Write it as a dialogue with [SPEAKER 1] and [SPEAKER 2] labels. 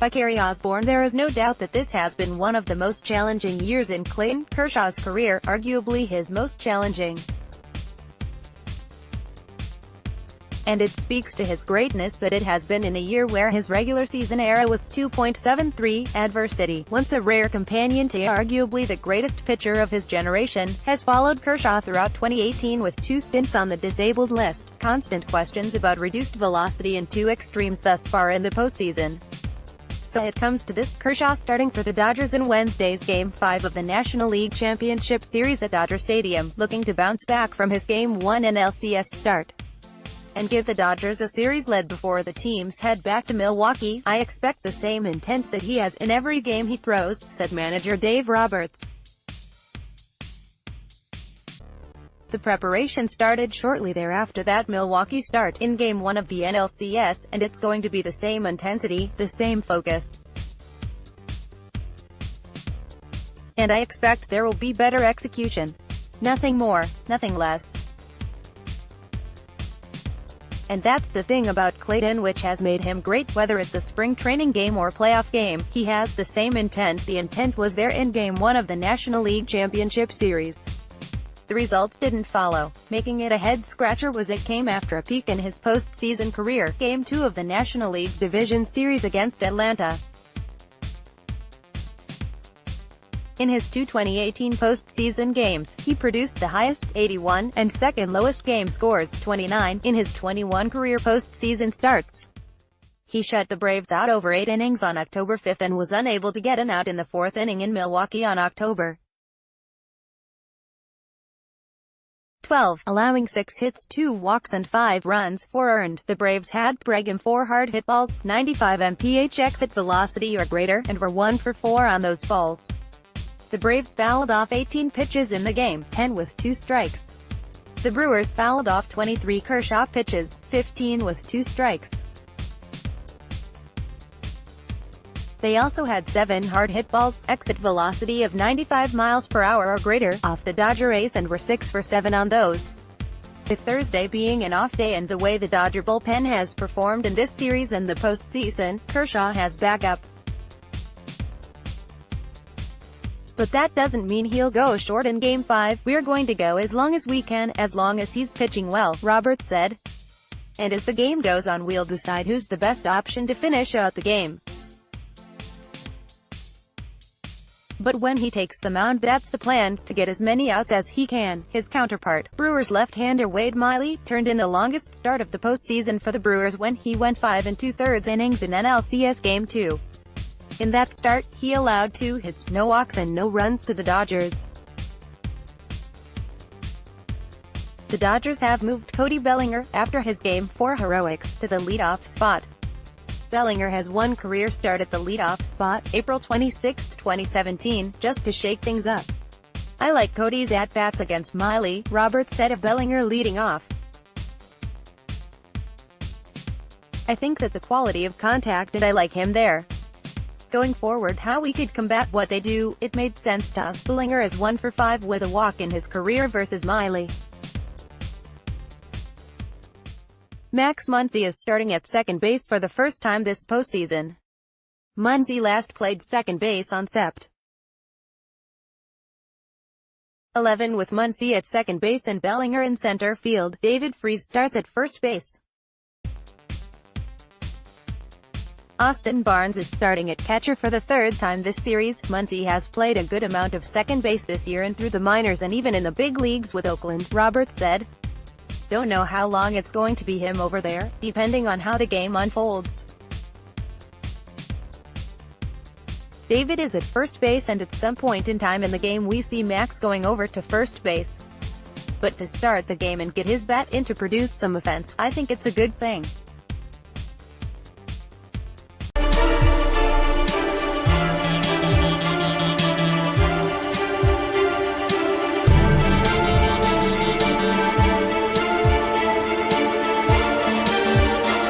[SPEAKER 1] by Cary Osborne. There is no doubt that this has been one of the most challenging years in Clayton Kershaw's career, arguably his most challenging. And it speaks to his greatness that it has been in a year where his regular season era was 2.73. Adversity, once a rare companion to arguably the greatest pitcher of his generation, has followed Kershaw throughout 2018 with 2 stints on the disabled list, constant questions about reduced velocity and 2 extremes thus far in the postseason. So it comes to this, Kershaw starting for the Dodgers in Wednesday's Game 5 of the National League Championship Series at Dodger Stadium, looking to bounce back from his Game 1 NLCS start and give the Dodgers a series lead before the teams head back to Milwaukee. "I expect the same intent that he has in every game he throws," said manager Dave Roberts. The preparation started shortly thereafter that Milwaukee start, in Game 1 of the NLCS, and it's going to be the same intensity, the same focus. And I expect there will be better execution. Nothing more, nothing less. And that's the thing about Clayton which has made him great. Whether it's a spring training game or playoff game, he has the same intent. The intent was there in Game 1 of the National League Championship Series. The results didn't follow. Making it a head-scratcher was it came after a peak in his postseason career, Game 2 of the National League Division Series against Atlanta. In his 2 2018 postseason games, he produced the highest, 81, and second lowest game scores, 29, in his 21 career postseason starts. He shut the Braves out over 8 innings on October 5 and was unable to get an out in the 4th inning in Milwaukee on October 12, allowing 6 hits, 2 walks and 5 runs, 4 earned. The Braves had Bregman 4 hard hit balls, 95 mph exit velocity or greater, and were 1 for 4 on those balls. The Braves fouled off 18 pitches in the game, 10 with 2 strikes. The Brewers fouled off 23 Kershaw pitches, 15 with 2 strikes. They also had 7 hard hit balls, exit velocity of 95 miles per hour or greater, off the Dodger ace and were 6 for 7 on those. With Thursday being an off day and the way the Dodger bullpen has performed in this series and the postseason, Kershaw has backup. But that doesn't mean he'll go short in Game 5. "We're going to go as long as we can, as long as he's pitching well," Roberts said. "And as the game goes on we'll decide who's the best option to finish out the game. But when he takes the mound that's the plan, to get as many outs as he can." His counterpart, Brewers left-hander Wade Miley, turned in the longest start of the postseason for the Brewers when he went 5 2/3 innings in NLCS Game 2. In that start, he allowed 2 hits, no walks and no runs to the Dodgers. The Dodgers have moved Cody Bellinger, after his Game 4 heroics, to the leadoff spot. Bellinger has one career start at the leadoff spot, April 26, 2017, just to shake things up. "I like Cody's at-bats against Miley," Roberts said of Bellinger leading off. "I think that the quality of contact and I like him there. Going forward, how we could combat what they do, it made sense to us." Bellinger is 1 for 5 with a walk in his career versus Miley. Max Muncy is starting at second base for the first time this postseason. Muncy last played second base on Sept. 11 with Muncy at second base and Bellinger in center field. David Freese starts at first base. Austin Barnes is starting at catcher for the 3rd time this series. Muncy has played a good amount of second base this year and through the minors and even in the big leagues with Oakland, Roberts said. "Don't know how long it's going to be him over there, depending on how the game unfolds. David is at first base and at some point in time in the game we see Max going over to first base. But to start the game and get his bat in to produce some offense, I think it's a good thing.